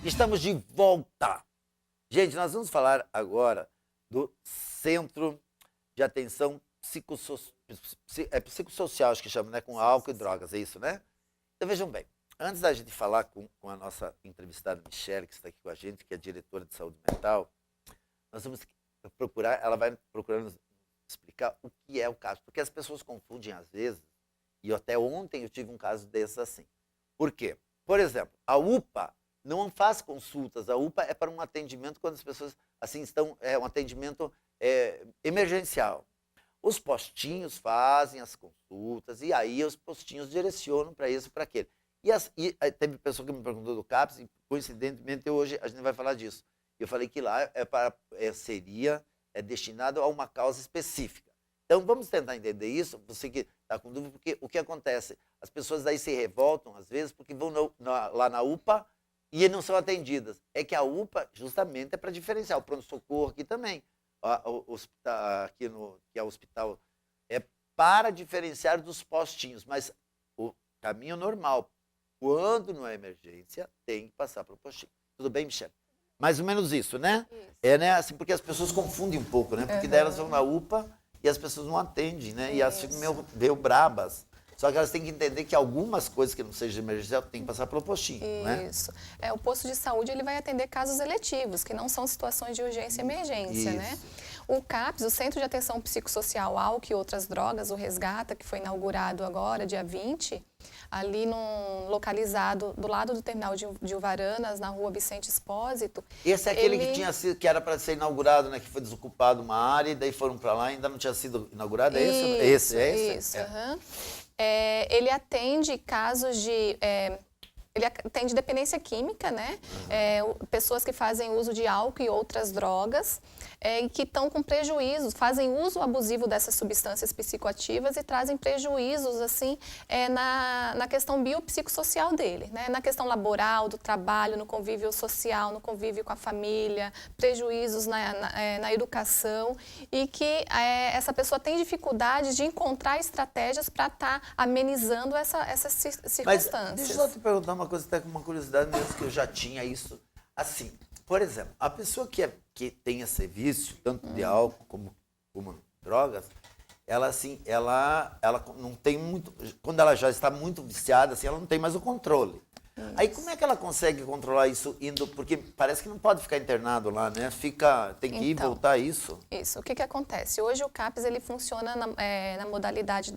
Estamos de volta. Gente, nós vamos falar agora do Centro de Atenção Psicossocial, acho que chama, né? Com álcool e drogas, é isso, né? Então vejam bem, antes da gente falar com a nossa entrevistada Michele, que está aqui com a gente, que é diretora de saúde mental, nós vamos procurar, ela vai procurar nos explicar o que é o caso, porque as pessoas confundem às vezes, e até ontem eu tive um caso desses assim. Por quê? Por exemplo, a UPA não faz consultas, a UPA é para um atendimento quando as pessoas assim estão, é um atendimento emergencial. Os postinhos fazem as consultas e aí os postinhos direcionam para isso, para aquele. E teve pessoa que me perguntou do CAPS e coincidentemente hoje a gente vai falar disso. Eu falei que lá seria destinado a uma causa específica. Então vamos tentar entender isso, você que está com dúvida, porque o que acontece? As pessoas daí se revoltam às vezes porque vão lá na UPA e não são atendidas. É que a UPA justamente é para diferenciar. O pronto-socorro aqui também, que é o hospital, é para diferenciar dos postinhos, mas o caminho normal, quando não é emergência, tem que passar para o postinho. Tudo bem, Michele? Mais ou menos isso, né? Isso. É, né? Assim, porque as pessoas confundem um pouco, né? Porque daí elas vão na UPA e as pessoas não atendem, né? E elas ficam meio brabas. Só que elas têm que entender que algumas coisas que não sejam emergencial tem que passar pelo postinho, né? Isso. O posto de saúde ele vai atender casos eletivos, que não são situações de urgência e emergência, né? O CAPS, o Centro de Atenção Psicossocial Álcool e Outras Drogas, o Resgata, que foi inaugurado agora, dia 20, ali localizado do lado do terminal de Uvaranas, na rua Vicente Espósito. Esse é aquele que era para ser inaugurado, né? Que foi desocupado uma área e daí foram para lá e ainda não tinha sido inaugurado? É esse? Isso. Uhum. Ele atende casos de... ele atende dependência química, né? Pessoas que fazem uso de álcool e outras drogas e que estão com prejuízos, fazem uso abusivo dessas substâncias psicoativas e trazem prejuízos, assim, na questão biopsicossocial dele, né? Na questão laboral, do trabalho, no convívio social, no convívio com a família, prejuízos na educação e que essa pessoa tem dificuldade de encontrar estratégias para estar amenizando essas circunstâncias. Mas deixa eu só te perguntar uma coisa, até com uma curiosidade mesmo, que eu já tinha isso. Assim, por exemplo, a pessoa que tem esse vício, tanto de álcool como drogas, ela assim, ela não tem muito... Quando ela já está muito viciada, assim, ela não tem mais o controle. Isso. Aí como é que ela consegue controlar isso indo... Porque parece que não pode ficar internado lá, né? Tem que ir e voltar isso. Isso. O que acontece? Hoje o CAPS ele funciona na modalidade...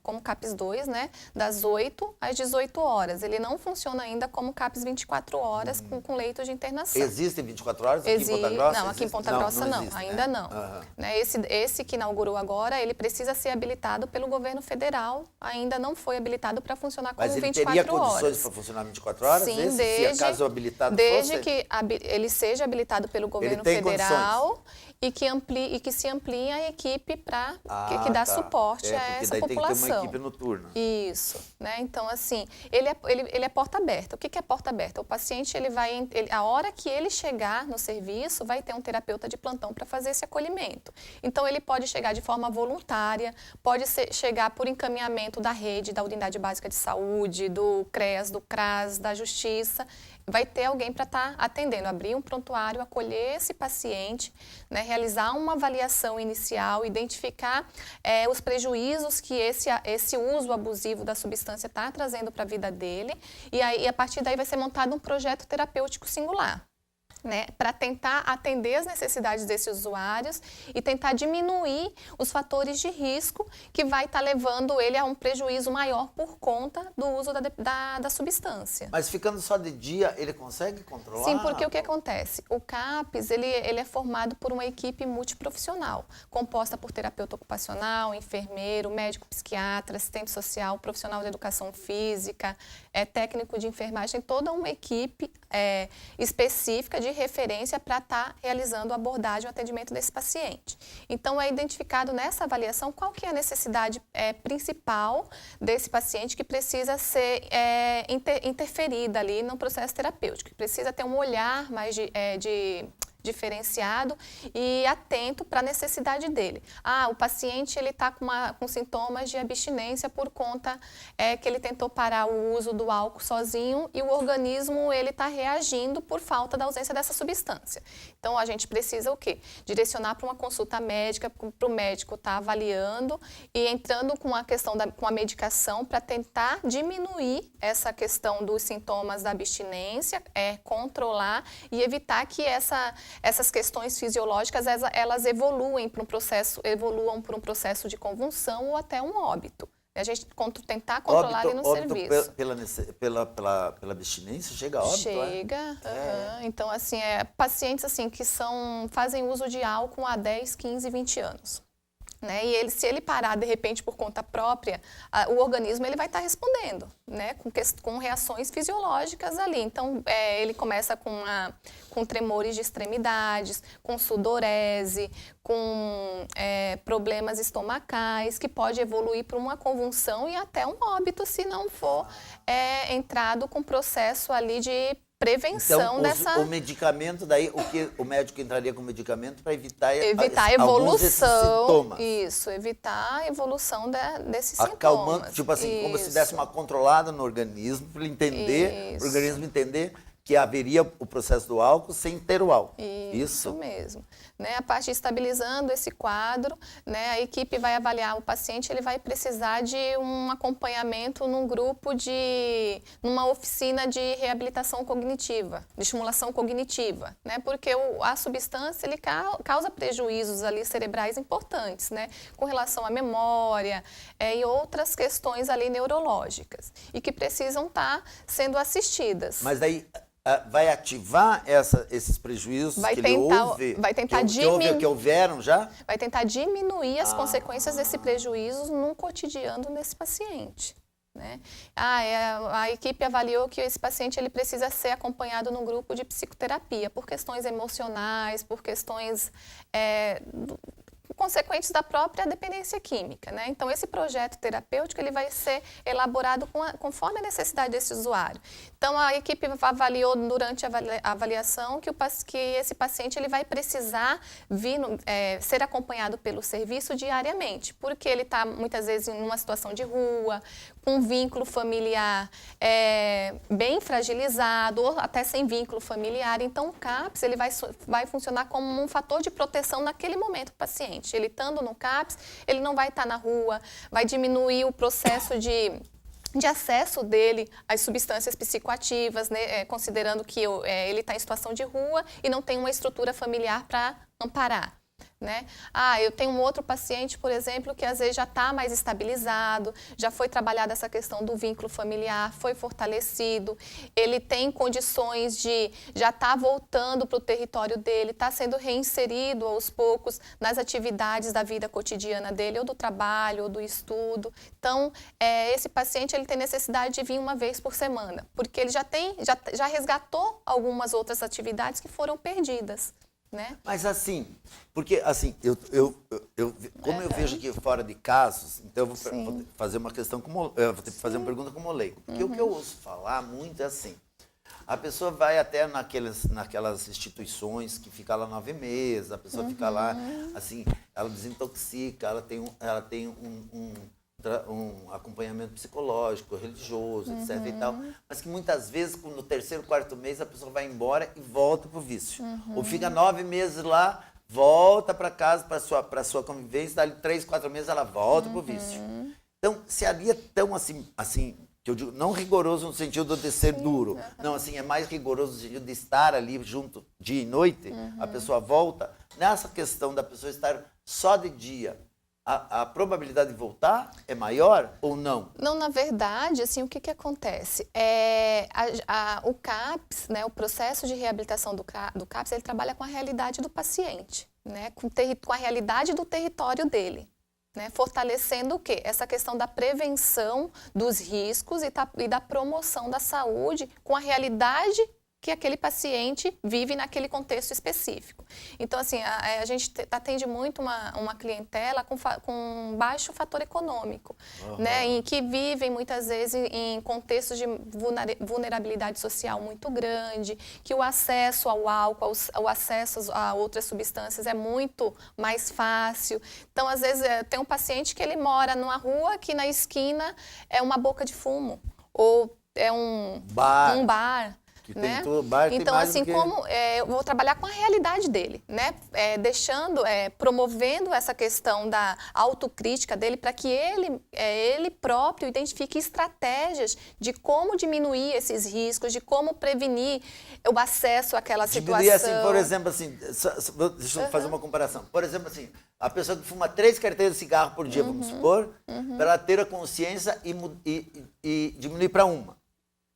como CAPS 2, né, das 8 às 18 horas. Ele não funciona ainda como CAPS 24 horas com leito de internação. Existem 24 horas aqui em Ponta Grossa? Não, aqui em Ponta Grossa não, existe, ainda né? não. Né, esse que inaugurou agora, ele precisa ser habilitado pelo governo federal, ainda não foi habilitado para funcionar como 24 horas. Mas ele teria condições para funcionar 24 horas? Sim, se acaso habilitado desde fosse? que ele seja habilitado pelo governo federal condições. E que se amplie a equipe que dá suporte a essa população. Porque daí tem que ter uma equipe noturna. Isso, né? Então, assim, ele é porta aberta. O que é porta aberta? O paciente, a hora que ele chegar no serviço, vai ter um terapeuta de plantão para fazer esse acolhimento. Então, ele pode chegar de forma voluntária, pode chegar por encaminhamento da rede, da Unidade Básica de Saúde, do CREAS, do CRAS, da Justiça. Vai ter alguém para estar atendendo, abrir um prontuário, acolher esse paciente, né, realizar uma avaliação inicial, identificar os prejuízos que esse uso abusivo da substância está trazendo para a vida dele e aí, a partir daí vai ser montado um projeto terapêutico singular. Né, para tentar atender as necessidades desses usuários e tentar diminuir os fatores de risco que vai estar levando ele a um prejuízo maior por conta do uso da substância. Mas ficando só de dia, ele consegue controlar? Sim, porque o que acontece? O CAPS ele é formado por uma equipe multiprofissional, composta por terapeuta ocupacional, enfermeiro, médico psiquiatra, assistente social, profissional de educação física, técnico de enfermagem, toda uma equipe específica de referência para estar realizando a abordagem e o atendimento desse paciente. Então, é identificado nessa avaliação qual que é a necessidade principal desse paciente que precisa ser interferida ali no processo terapêutico, que precisa ter um olhar mais diferenciado e atento para a necessidade dele. O paciente ele está com sintomas de abstinência por conta que ele tentou parar o uso do álcool sozinho e o organismo ele está reagindo por falta da ausência dessa substância. Então a gente precisa o quê? Direcionar para uma consulta médica, para o médico estar avaliando e entrando com a questão com a medicação para tentar diminuir essa questão dos sintomas da abstinência, controlar e evitar que essas questões fisiológicas elas evoluam para um processo de convulsão ou até um óbito. A gente tentar controlar ali no serviço. Pela abstinência, chega a óbito? Chega. Então, assim, pacientes assim, que fazem uso de álcool há 10, 15, 20 anos. Né? E se ele parar, de repente, por conta própria, o organismo ele vai estar respondendo, né? Com reações fisiológicas ali. Então, ele começa com tremores de extremidades, com sudorese, com problemas estomacais, que pode evoluir para uma convulsão e até um óbito, se não for entrado com processo ali de prevenção então, o medicamento, daí o médico entraria com medicamento para evitar a evolução. Sintomas. Isso, evitar a evolução desses acalmando, sintomas. tipo assim, como se desse uma controlada no organismo, para ele entender, o organismo entender que haveria o processo do álcool sem ter o álcool. Isso mesmo. Né, a parte estabilizando esse quadro, né, a equipe vai avaliar o paciente, ele vai precisar de um acompanhamento numa oficina de reabilitação cognitiva, de estimulação cognitiva, né, porque a substância ele causa prejuízos ali cerebrais importantes, né, com relação à memória e outras questões ali neurológicas e que precisam estar sendo assistidas. Mas daí vai ativar esses prejuízos que houveram já? Vai tentar diminuir as consequências desse prejuízo no cotidiano desse paciente. Né? A equipe avaliou que esse paciente ele precisa ser acompanhado num grupo de psicoterapia por questões emocionais, por questões consequentes da própria dependência química, né? Então, esse projeto terapêutico ele vai ser elaborado conforme a necessidade desse usuário. Então, a equipe avaliou durante a avaliação que esse paciente ele vai precisar ser acompanhado pelo serviço diariamente, porque ele está muitas vezes em uma situação de rua, com um vínculo familiar bem fragilizado, ou até sem vínculo familiar. Então, o CAPS ele vai funcionar como um fator de proteção naquele momento do paciente. Ele estando no CAPS, ele não vai estar na rua, vai diminuir o processo de acesso dele às substâncias psicoativas, né, considerando que ele está em situação de rua e não tem uma estrutura familiar para amparar. Né? Eu tenho um outro paciente, por exemplo, que às vezes já está mais estabilizado, já foi trabalhada essa questão do vínculo familiar, foi fortalecido, ele tem condições de já estar voltando para o território dele, está sendo reinserido aos poucos nas atividades da vida cotidiana dele, ou do trabalho, ou do estudo. Então, esse paciente ele tem necessidade de vir uma vez por semana, porque ele já resgatou algumas outras atividades que foram perdidas. Né? Mas assim, porque assim, como eu vejo aqui fora de casos, então eu vou fazer uma questão vou fazer uma pergunta como leigo. Porque o que eu ouço falar muito é assim, a pessoa vai até naquelas instituições que fica lá 9 meses, a pessoa fica lá, assim, ela desintoxica, ela tem um acompanhamento psicológico, religioso, etc. e tal, mas que muitas vezes no 3º, 4º mês a pessoa vai embora e volta pro vício. Ou fica 9 meses lá, volta para casa, para sua convivência, dali 3, 4 meses ela volta pro vício. Então, se ali é tão assim, que eu digo, não rigoroso no sentido de ser duro, não, assim, é mais rigoroso no sentido de estar ali junto dia e noite, a pessoa volta, nessa questão da pessoa estar só de dia, a probabilidade de voltar é maior ou não? Não, na verdade, assim, o que acontece? O CAPS, né, o processo de reabilitação do CAPS, ele trabalha com a realidade do paciente, né, com a realidade do território dele, né, fortalecendo o quê? Essa questão da prevenção dos riscos e da promoção da saúde com a realidade que aquele paciente vive naquele contexto específico. Então, assim, a gente atende muito uma clientela com baixo fator econômico, né? Em que vivem, muitas vezes, em contextos de vulnerabilidade social muito grande, que o acesso ao álcool, o acesso a outras substâncias é muito mais fácil. Então, às vezes, tem um paciente que ele mora numa rua que na esquina é uma boca de fumo, ou é um bar. Né? Então, assim, eu vou trabalhar com a realidade dele, né? Promovendo essa questão da autocrítica dele para que ele próprio identifique estratégias de como diminuir esses riscos, de como prevenir o acesso àquela situação. Assim, por exemplo, assim, deixa eu fazer uma comparação. Por exemplo, assim, a pessoa que fuma 3 carteiras de cigarro por dia, vamos supor, para ela ter a consciência e diminuir para uma.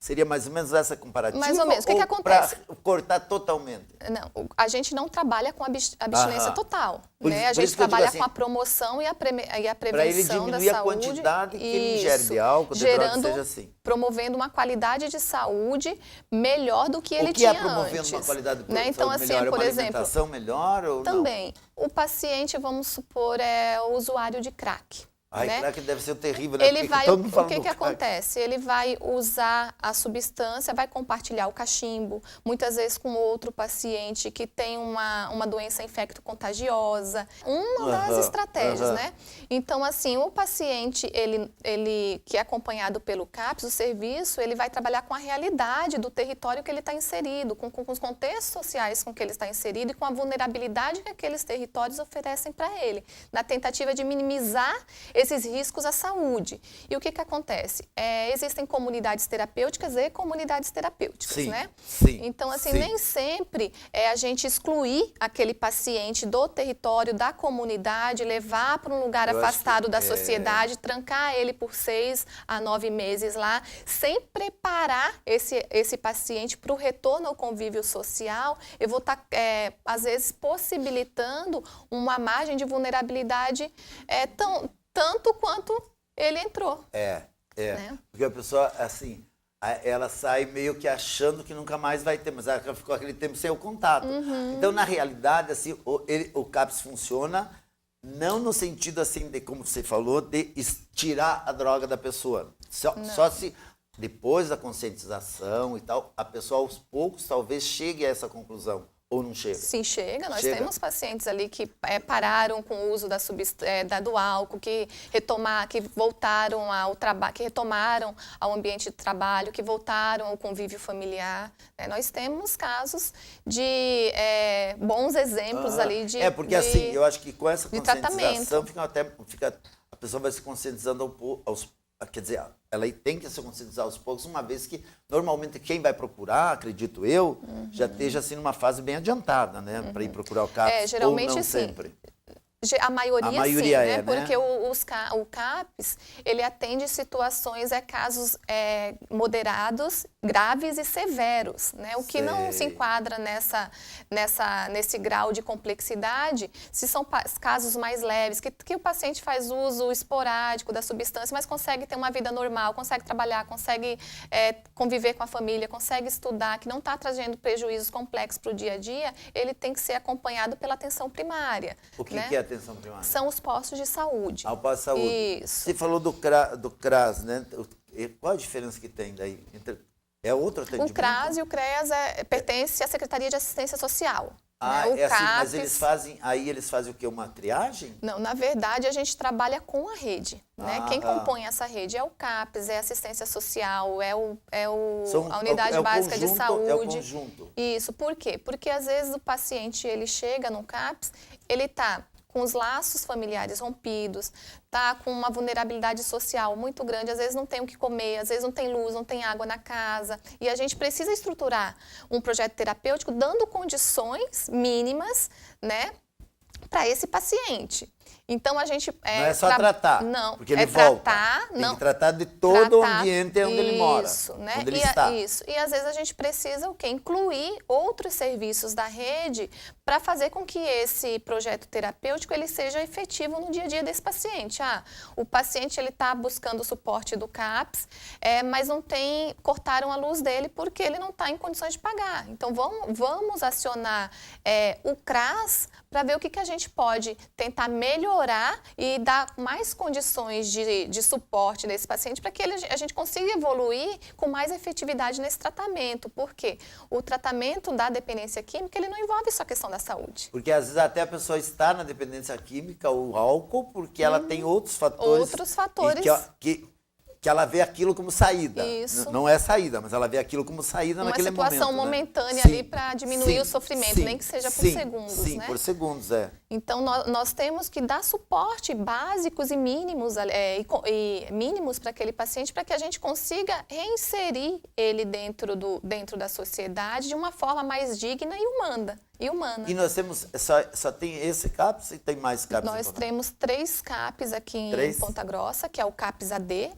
Seria mais ou menos essa comparativa? Mais ou menos. O que acontece? Para cortar totalmente? Não, a gente não trabalha com abstinência total. Né? A gente trabalha com a promoção e a prevenção para ele diminuir da a saúde. Quantidade que ele ingere de álcool, de droga, seja assim. Promovendo uma qualidade de saúde melhor do que ele tinha antes. O que é promovendo uma qualidade de né? Então, saúde assim, melhor? por uma exemplo, alimentação melhor ou também, não? O paciente, vamos supor, é o usuário de crack. Ai, né? Crack deve ser terrível, né? O que acontece? Ele vai usar a substância, vai compartilhar o cachimbo, muitas vezes com outro paciente que tem uma doença infecto-contagiosa. Uma das estratégias, né? Então, assim, o paciente, ele que é acompanhado pelo CAPS, o serviço, ele vai trabalhar com a realidade do território que ele está inserido, com os contextos sociais com que ele está inserido e com a vulnerabilidade que aqueles territórios oferecem para ele, na tentativa de minimizar esses riscos à saúde. E o que acontece? Existem comunidades terapêuticas e comunidades terapêuticas, sim, né? Sim, então, assim, sim. nem sempre a gente excluir aquele paciente do território, da comunidade, levar para um lugar afastado da sociedade, trancar ele por 6 a 9 meses lá, sem preparar esse paciente para o retorno ao convívio social. Eu vou estar, às vezes, possibilitando uma margem de vulnerabilidade tanto quanto ele entrou. Né? Porque a pessoa, assim, ela sai meio que achando que nunca mais vai ter, mas ela ficou aquele tempo sem o contato. Então, na realidade, assim, o CAPS funciona não no sentido, assim, de, como você falou, de tirar a droga da pessoa. Só se, depois da conscientização e tal, a pessoa, aos poucos, talvez chegue a essa conclusão. Ou não chega? Sim, chega. Nós temos pacientes ali que pararam com o uso do álcool, que voltaram ao trabalho, que retomaram ao ambiente de trabalho, que voltaram ao convívio familiar. Nós temos casos de bons exemplos ali de porque assim, eu acho que com essa conscientização a pessoa vai se conscientizando quer dizer, ela tem que se conscientizar aos poucos, uma vez que, normalmente, quem vai procurar, acredito eu, já esteja assim numa fase bem adiantada, né? Para ir procurar o CAPS, geralmente, ou não sim. sempre. A maioria sim, né? né? Porque o CAPS, ele atende situações, casos moderados, graves e severos, né? O que não se enquadra nesse grau de complexidade, se são casos mais leves, que o paciente faz uso esporádico da substância, mas consegue ter uma vida normal, consegue trabalhar, consegue conviver com a família, consegue estudar, que não está trazendo prejuízos complexos para o dia a dia, ele tem que ser acompanhado pela atenção primária. O que, né? que é atenção primária? São os postos de saúde. O posto de saúde. Isso. Você falou do CRAS, né? Qual a diferença que tem daí? É outro atendimento? O CRAS e o CREAS pertencem à Secretaria de Assistência Social. Né? Assim, mas eles fazem o quê? Uma triagem? Não, na verdade a gente trabalha com a rede. Né? Quem compõe essa rede é o CAPS, é a assistência social, a unidade básica de saúde. É o conjunto. Isso, por quê? Porque às vezes o paciente ele chega no CAPS, ele está com os laços familiares rompidos, tá com uma vulnerabilidade social muito grande, às vezes não tem o que comer, às vezes não tem luz, não tem água na casa. E a gente precisa estruturar um projeto terapêutico dando condições mínimas, né, para esse paciente. Então, a gente... Não é só tratar, não, porque ele é volta. tratar, Tem não, que tratar de todo o tratar, ambiente onde ele mora, isso, né? onde ele está. Isso. E às vezes a gente precisa o quê? Incluir outros serviços da rede para fazer com que esse projeto terapêutico ele seja efetivo no dia a dia desse paciente. O paciente ele está buscando o suporte do CAPS, mas não tem, cortaram a luz dele porque ele não está em condições de pagar. Então, vamos acionar o CRAS para ver o que a gente pode tentar melhorar e dar mais condições de suporte desse paciente para que a gente consiga evoluir com mais efetividade nesse tratamento. Porque o tratamento da dependência química, ele não envolve só a questão da saúde. Porque às vezes até a pessoa está na dependência química, o álcool, porque ela tem outros fatores. Outros fatores. Que ela vê aquilo como saída. Isso. Não é saída, mas ela vê aquilo como saída naquele momento. Uma situação momentânea, né? ali para diminuir o sofrimento, nem que seja por segundos. Sim, né? por segundos, Então, nós temos que dar suporte básicos e mínimos, mínimos para aquele paciente, para que a gente consiga reinserir ele dentro da sociedade de uma forma mais digna e humana. E nós temos, só tem esse CAPS e tem mais CAPS? Nós temos 3 CAPs aqui em Ponta Grossa, que é o CAPS AD,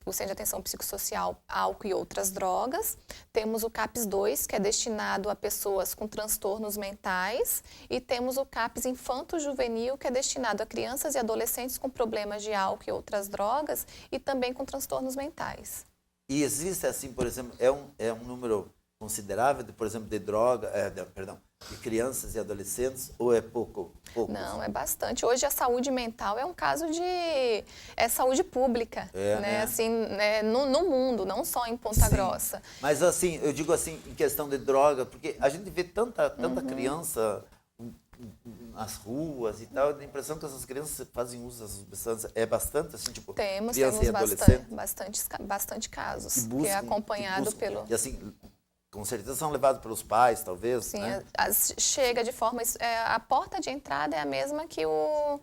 o Centro de Atenção Psicossocial, Álcool e Outras Drogas. Temos o CAPS 2, que é destinado a pessoas com transtornos mentais. E temos o CAPS Infanto-Juvenil, que é destinado a crianças e adolescentes com problemas de álcool e outras drogas e também com transtornos mentais. E existe, assim, por exemplo, é um número considerável, por exemplo, de de crianças e adolescentes, ou é pouco? Não, é bastante. Hoje a saúde mental é um caso de saúde pública, né? Assim, no mundo, não só em Ponta Grossa. Mas assim, eu digo assim, em questão de droga, porque a gente vê tanta criança nas ruas e tal, a impressão que essas crianças fazem uso dessas substâncias é bastante, assim, tipo, temos criança e adolescente. bastante casos, que buscam, é acompanhado pelo... E assim, com certeza são levados pelos pais, talvez. Sim, né? Chega de forma... a porta de entrada é a mesma que o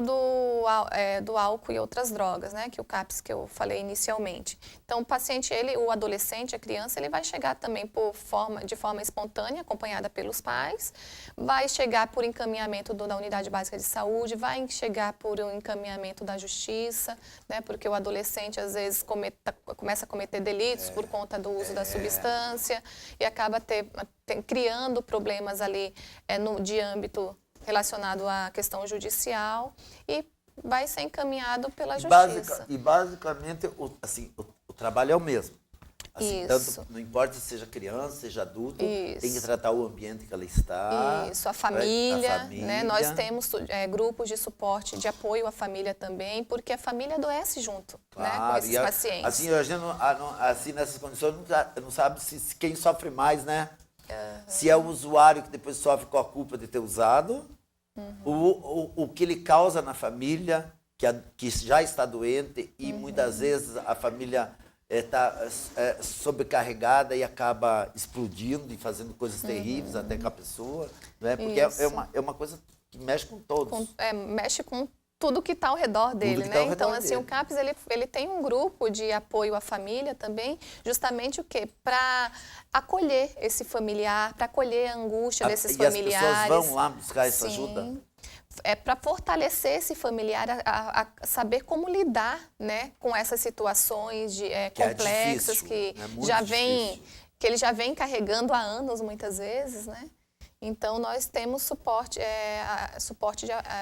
do álcool e outras drogas, né? Que o CAPS que eu falei inicialmente. Então, o paciente, o adolescente, a criança, ele vai chegar também de forma espontânea, acompanhada pelos pais, vai chegar por encaminhamento da unidade básica de saúde, vai chegar por um encaminhamento da justiça, né? Porque o adolescente, às vezes, começa a cometer delitos por conta do uso da substância, e acaba criando problemas ali de âmbito relacionado à questão judicial e vai ser encaminhado pela justiça. E basicamente, o trabalho é o mesmo. Assim, tanto, não importa se seja criança, seja adulto, tem que tratar o ambiente que ela está. Isso, a família. Né? Nós temos grupos de suporte, de apoio à família também, porque a família adoece junto, né, com esses pacientes. Assim, a gente assim, nessas condições, não sabe quem sofre mais, né? Se é o usuário que depois sofre com a culpa de ter usado, o que ele causa na família, que já está doente, e muitas vezes a família está sobrecarregada e acaba explodindo e fazendo coisas terríveis até com a pessoa, né? Porque é uma coisa que mexe com todos. Mexe com tudo que está ao redor dele, né? Então, assim, o CAPS, ele tem um grupo de apoio à família também, justamente o quê? Para acolher esse familiar, para acolher a angústia desses familiares. E as pessoas vão lá buscar essa ajuda? É para fortalecer esse familiar a saber como lidar, né, com essas situações complexas que ele já vem carregando há anos, muitas vezes, né? Então, nós temos suporte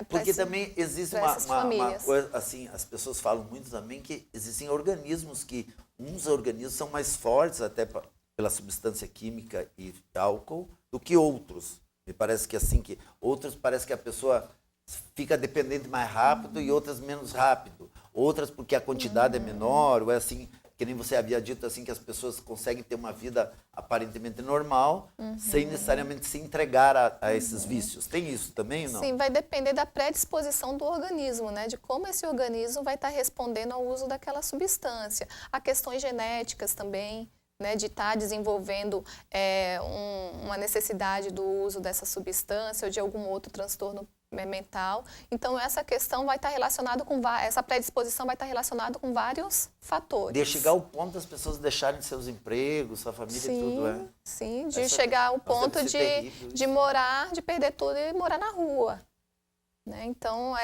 porque também existe uma coisa, assim, as pessoas falam muito também que existem organismos uns organismos são mais fortes até pela substância química e álcool do que outros. Me parece que assim, que outros parece que a pessoa fica dependente mais rápido e outras menos rápido. Outras porque a quantidade é menor, ou é assim, que nem você havia dito, assim, que as pessoas conseguem ter uma vida aparentemente normal, sem necessariamente se entregar a esses vícios. Tem isso também ou não? Sim, vai depender da predisposição do organismo, né? De como esse organismo vai estar respondendo ao uso daquela substância. Há questões genéticas também, né, de estar desenvolvendo uma necessidade do uso dessa substância ou de algum outro transtorno mental. Então, essa questão vai estar relacionada essa predisposição vai estar relacionada com vários fatores. De chegar ao ponto das pessoas deixarem seus empregos, sua família e tudo, Sim, de chegar ao ponto de perder tudo e morar na rua. né? Então,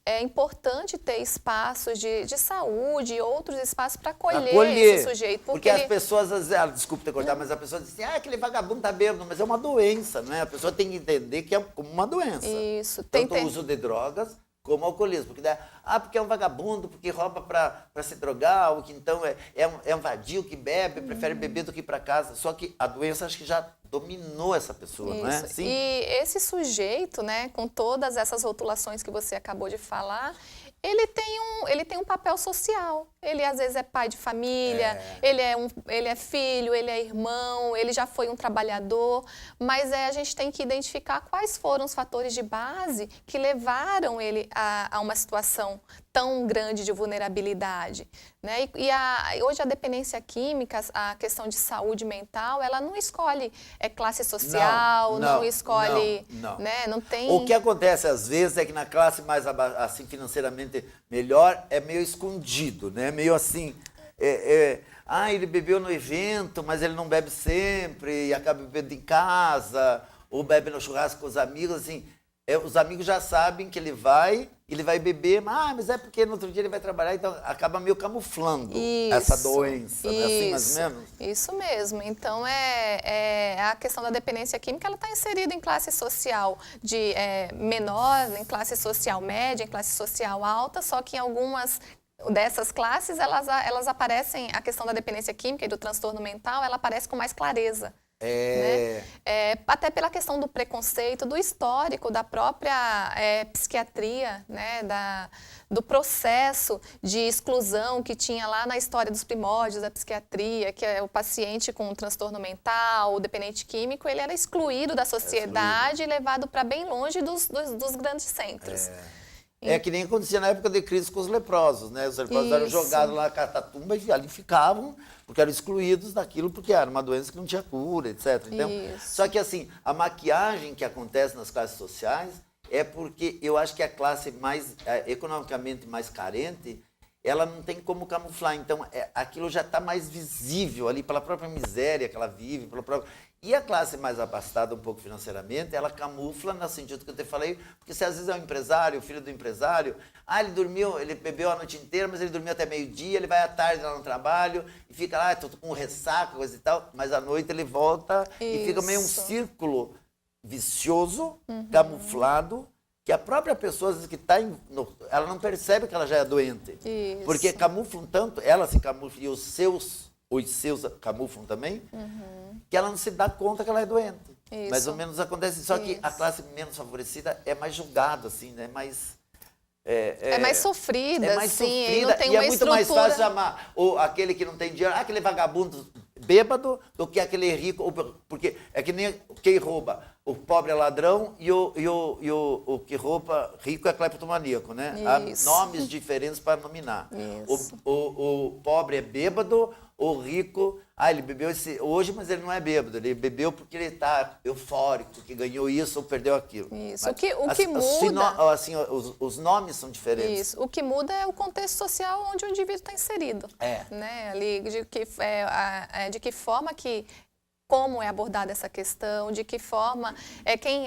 é importante ter espaços de saúde e outros espaços para acolher esse sujeito. Porque as pessoas, às vezes, desculpa ter cortado, mas a pessoa diz assim, aquele vagabundo tá bêbado, mas é uma doença, né? A pessoa tem que entender que é como uma doença. Isso. Tanto o uso de drogas como o alcoolismo. Porque, porque é um vagabundo, porque rouba para se drogar, ou que então é um vadio que bebe, prefere beber do que ir para casa. Só que a doença acho que já dominou essa pessoa, isso. não é? Sim. E esse sujeito, né, com todas essas rotulações que você acabou de falar, ele tem um papel social. Ele, às vezes, é pai de família, ele é filho, ele é irmão, ele já foi um trabalhador, mas a gente tem que identificar quais foram os fatores de base que levaram ele a uma situação tão grande de vulnerabilidade, né? Hoje a dependência química, a questão de saúde mental, ela não escolhe classe social, não escolhe, né? Não tem... O que acontece às vezes é que na classe mais assim financeiramente melhor é meio escondido, né? Meio assim, ele bebeu no evento, mas ele não bebe sempre e acaba bebendo em casa ou bebe no churrasco com os amigos, assim. Os amigos já sabem que ele vai beber, mas é porque no outro dia ele vai trabalhar, então acaba meio camuflando essa doença, né? Assim, mais ou menos? Isso mesmo. Então, a questão da dependência química, ela está inserida em classe social de menor, em classe social média, em classe social alta, só que em algumas dessas classes, elas aparecem, a questão da dependência química e do transtorno mental, ela aparece com mais clareza. Né? Até pela questão do preconceito, do histórico, da própria psiquiatria, né? Do processo de exclusão que tinha lá na história dos primórdios da psiquiatria, que é o paciente com um transtorno mental, o dependente químico, ele era excluído da sociedade e levado para bem longe dos grandes centros. Que nem acontecia na época de crise com os leprosos, né? Os leprosos eram jogados lá na Catatumba e ali ficavam, porque eram excluídos daquilo, porque era uma doença que não tinha cura, etc. Então, só que assim, a maquiagem que acontece nas classes sociais é porque eu acho que a classe mais economicamente mais carente, ela não tem como camuflar. Então, aquilo já está mais visível ali pela própria miséria que ela vive, pela própria... E a classe mais abastada um pouco financeiramente, ela camufla no sentido que eu te falei, porque se às vezes é um empresário, o filho do empresário, ele bebeu a noite inteira, mas ele dormiu até meio-dia, ele vai à tarde lá no trabalho e fica lá, tô com ressaca, coisa e tal, mas à noite ele volta e fica meio um círculo vicioso, camuflado, que a própria pessoa, às vezes, que está ela não percebe que ela já é doente. Porque camuflam tanto, ela se camufla e os seus camuflam também, que ela não se dá conta que ela é doente. Mais ou menos acontece. Só que a classe menos favorecida é mais julgada, assim, né? É mais sofrida, é mais sofrida, não tem e uma é muito mais fácil chamar aquele que não tem dinheiro, aquele vagabundo bêbado, do que aquele rico, porque é que nem quem rouba. O pobre é ladrão e o que rouba rico é cleptomaníaco, né? Há nomes diferentes para nominar. O pobre é bêbado, o rico... ele bebeu hoje, mas ele não é bêbado. Ele bebeu porque ele está eufórico, porque ganhou isso ou perdeu aquilo. Isso. O que muda... os nomes são diferentes. Isso. O que muda é o contexto social onde o indivíduo está inserido. Né? Ali, de que forma como é abordada essa questão, de que forma, quem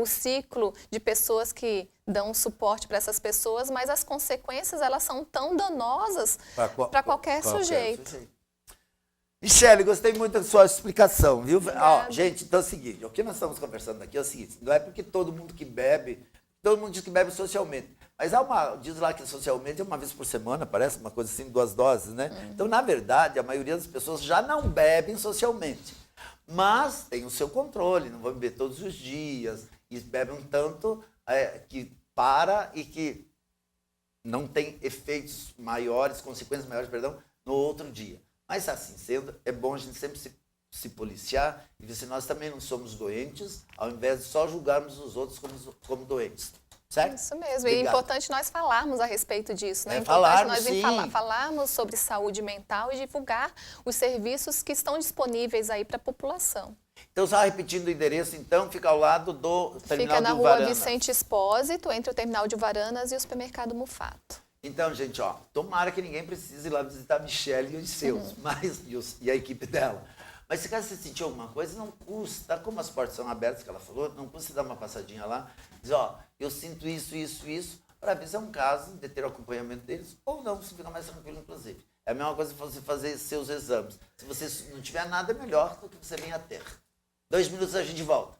o ciclo de pessoas que dão suporte para essas pessoas, mas as consequências, elas são tão danosas para qualquer sujeito. Michele, gostei muito da sua explicação, viu? Gente, então é o seguinte, o que nós estamos conversando aqui é o seguinte, não é porque todo mundo que bebe, todo mundo diz que bebe socialmente, mas diz lá que socialmente é uma vez por semana, parece uma coisa assim, 2 doses, né? Então, na verdade, a maioria das pessoas já não bebem socialmente, mas tem o seu controle, não vão beber todos os dias, e bebem um tanto que para e que não tem efeitos maiores, consequências maiores, perdão, no outro dia. Mas assim sendo, é bom a gente sempre se policiar e ver se nós também não somos doentes, ao invés de só julgarmos os outros como doentes. Certo? Isso mesmo. Obrigado. E é importante nós falarmos a respeito disso, né? Falarmos sobre saúde mental e divulgar os serviços que estão disponíveis aí para a população. Então, só repetindo o endereço, então, fica ao lado do Terminal de Uvaranas. Fica na Rua Vicente Espósito, entre o Terminal de Uvaranas e o Supermercado Mufato. Então, gente, tomara que ninguém precise ir lá visitar a Michele e os seus, e a equipe dela. Mas se caso você sentir alguma coisa, não custa, como as portas são abertas, que ela falou, não custa dar uma passadinha lá, dizer, ó, eu sinto isso, para ver se é um caso de ter o acompanhamento deles, ou não, se fica mais tranquilo, inclusive. É a mesma coisa que você fazer seus exames. Se você não tiver nada, é melhor do que você venha a ter. 2 minutos a gente volta.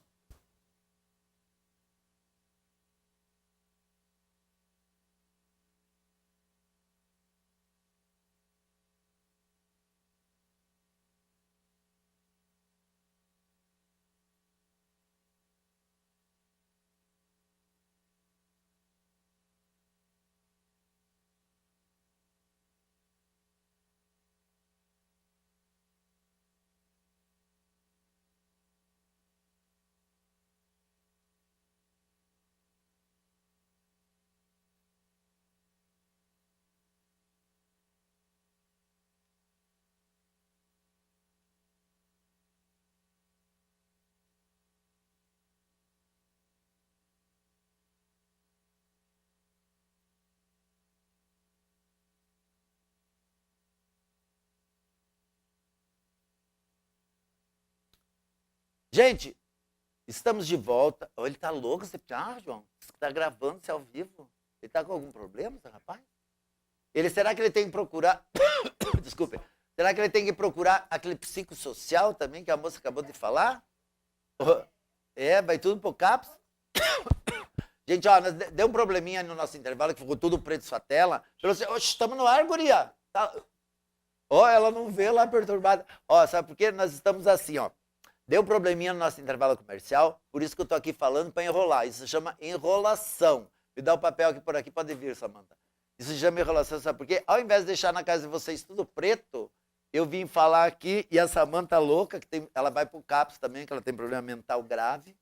Gente, estamos de volta. Oh, ele tá louco, você... Ah, João, você tá gravando, você é ao vivo. Ele tá com algum problema, esse rapaz? Será que ele tem que procurar... Desculpe. Será que ele tem que procurar aquele psicossocial também, que a moça acabou de falar? Vai tudo pro CAPS? Gente, ó, deu um probleminha no nosso intervalo, que ficou tudo preto sua tela. Estamos no ar, guria. Tá... Ó, ela não vê lá perturbada. Ó, sabe por quê? Nós estamos assim, ó. Deu um probleminha no nosso intervalo comercial, por isso que eu tô aqui falando para enrolar. Isso se chama enrolação. Me dá o papel aqui por aqui, pode vir, Samanta. Isso se chama enrolação, sabe por quê? Ao invés de deixar na casa de vocês tudo preto, eu vim falar aqui, e a Samanta louca, ela vai pro CAPS também, que ela tem problema mental grave.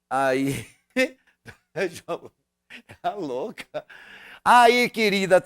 Aí... Ela louca. Aí, querida...